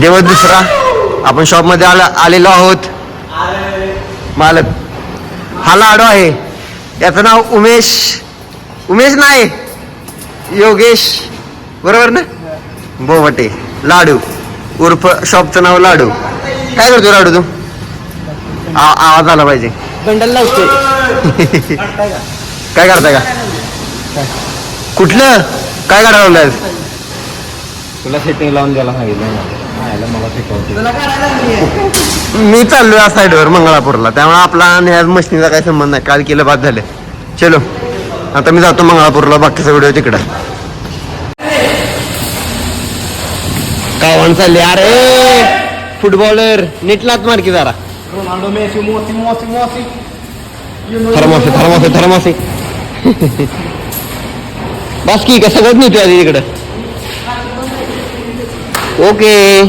दिवस दुसरा आपण शॉप मध्ये आलेलो आहोत. मालक हा लाडू आहे, याचं नाव उमेश. उमेश नाही, योगेश, बरोबर ना? बोवटे लाडू उर्फ शॉपचं नाव लाडू. काय करतो लाडू तू? आवाज आला पाहिजे. बंडल लावतोय. काय करताय का? कुठलं काय काढायला लावलंय? तुला सेटिंग लावून द्यायला सांगितलं मला शिकवतो. मी चाललोय या साईडवर मंगळापूरला, त्यामुळे आपला आणि ह्या मशीनीचा काही संबंध नाही. काल केलं बाद झालं. चलो आता मी जातो मंगळापूरला, बाकीचा व्हिडिओ तिकडं. काय चालले अरे फुटबॉलर, नीट लात मार की जरा. थर्मोसे थर्मोसे थर्मोसे बस की कसं सगळंच नेतोय आधी तिकडं. Okay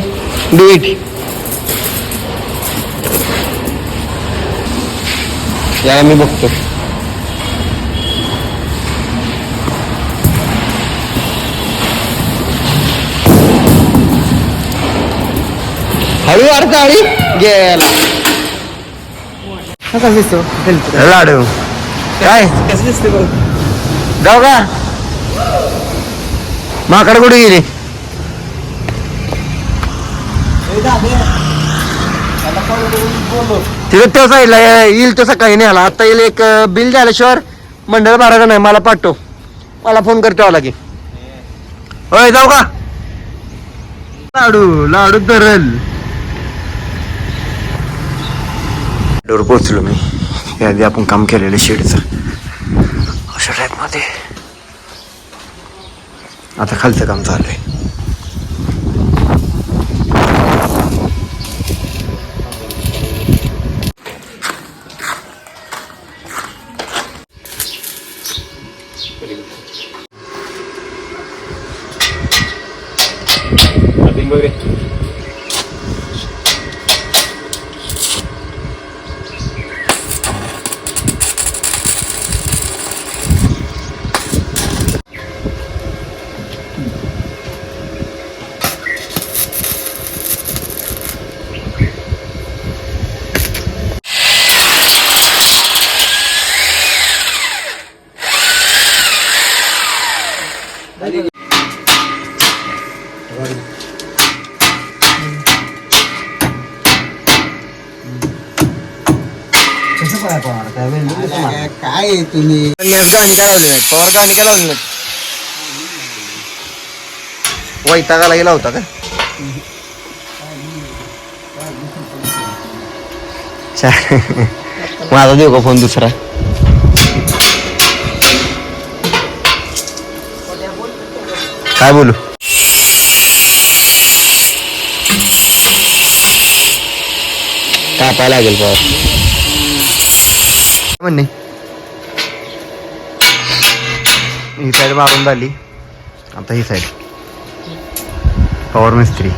do it. या मी बघतो. हळू अडचा हळी गेला लाडू. काय कसं दिसते बघ. जाऊ का? माकड कुठे गेली? तिथे त्या साईडला येईल तो सकाळी न्यायला. आता येईल एक बिल झाल्याशिवाय मंडळ भरायला नाही. मला पाठव, मला फोन करते आला की. होय जाऊ का? लाडू लाडू धरल. डोर पोचलो मी. याआधी आपण काम केलेलं शेडचं अशा टाईप मध्ये. आता खालचं काम चालू आहे. काय तुम्ही गाणी काय लावली नाहीत? पवार गाणी काय लावली नाहीत? वैतागाला गेला होता का? माझा देऊ का फोन दुसरा? काय बोलू? कापायला लागेल पवार म्हणणे. ही साईड मारून झाली, आता ही साईड. पवार मिस्त्री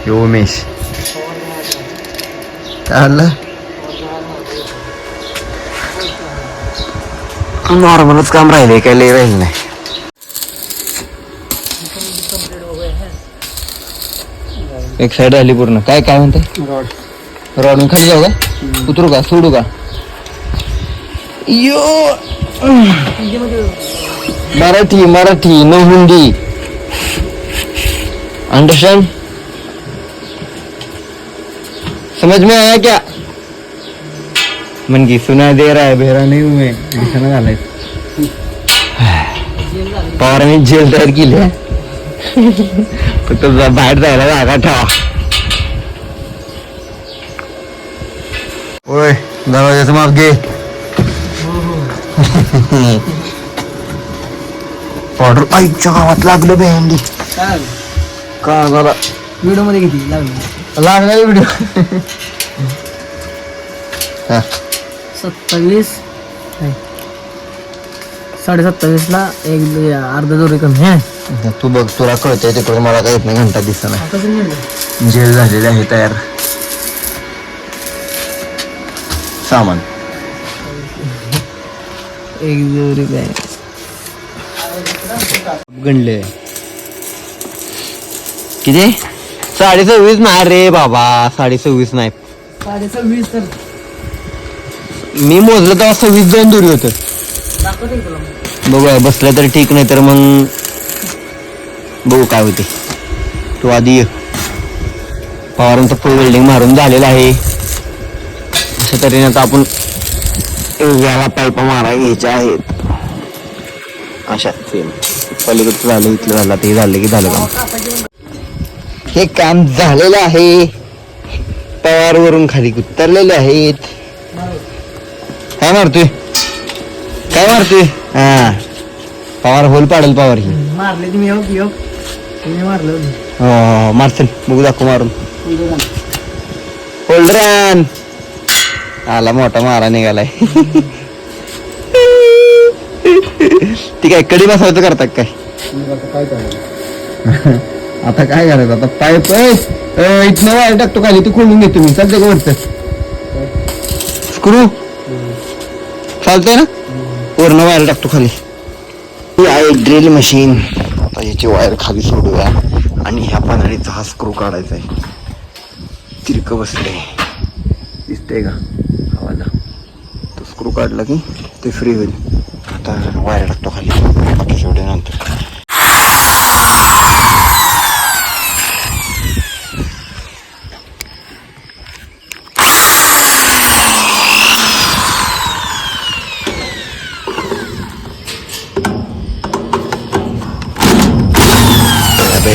यो उमेश. काय आलं? नॉर्मलच काम राहिले, काय लय राहिलं नाही. एक साईड आली पूर्ण. काय काय म्हणते? रॉडून खाली जाऊ का? उतरू का? सोडू का? यो मराठी मराठी नो हिंदी. अंडरस्टैंड? समझ में आया क्या? मन की सुना दे रहा है, बेहरा नहीं हूं मैं. दिसना झालाय. पवारांनी जेल तयार केली आहे. फक्त बाहेर जायला जागा ठेवा. होय दरवाजाचं माप घे. ऑर्डर आईच्या गावात लागलं भेंडी. का झाला व्हिडिओ मध्ये किती लागलं? लागणार व्हिडिओ. 27 27:30 ला एक अर्धा दोरी कमी आहे. तू बघ, तुला कळतंय तिकडे, मला काय येत नाही. घंटा दिसत नाही. जेल झालेले आहे तयार. सामान एक दोरी काय गणले किती? 26.5 नाही रे बाबा, 26.5 नाही. 26.5 तर मी मोजलं तेव्हा 26 दूर होतं. दाखवते की तुला मग. बघूया बसलं तर ठीक, नाही तर मग बघू काय होते. तू आधी ये. पवारांचं फुल वेल्डिंग मारून झालेलं आहे. अशा तऱ्हेने आता आपण याला पाईपा मारा घ्यायच्या आहेत. अशा सेम पलीकडचं झालं, इथलं झालं, ते झालं की झालं काम. हे काम झालेलं आहे. पवार वरून खाली उतरलेले आहेत. काय मारतोय, काय मारतोय? हा पवार होल पाडेल पवार ही. मारले तुम्ही योग तुम्ही मारलं हो मारचल बघू दाखव मारून. होल्डरन आला मोठा मारा निघालाय. ती काय कडी बसवायचं करतात काय? काय करायचं? आता काय करायचं, आता पाईप इथनं वायर टाकतो खाली, तू खोलून घेतो मी. चालतंय का वरचं स्क्रू? चालतंय ना, वरनं वायर टाकतो खाली. ही आहे ड्रिल मशीन. आता याची वायर खाली सोडूया आणि ह्या पानाडीचा हा स्क्रू काढायचा आहे. तिरकं बसले दिसतंय का आवाज? तो स्क्रू काढला की ते फ्री होईल. आता वायर टाकतो खाली, बाकी शेवटी नंतर.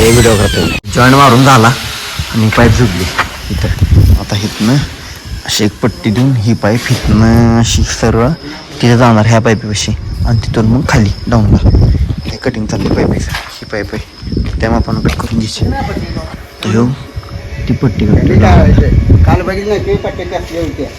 व्हिडिओ करतोय. जॉईंट मारून झाला आणि पाईप झुकली इथं. आता हिथनं अशी एक पट्टी देऊन ही पाईप हिथनं अशी सरळ तिथे जाणार ह्या पाईपपाशी आणि तिथून मग खाली डाऊनला. हे कटिंग चालली पाईपाचं. ही पाईप आहे त्या आपण कट करून घ्यायची. तर हो ती पट्टी काल बघितलं ते पट्टे कसले होते.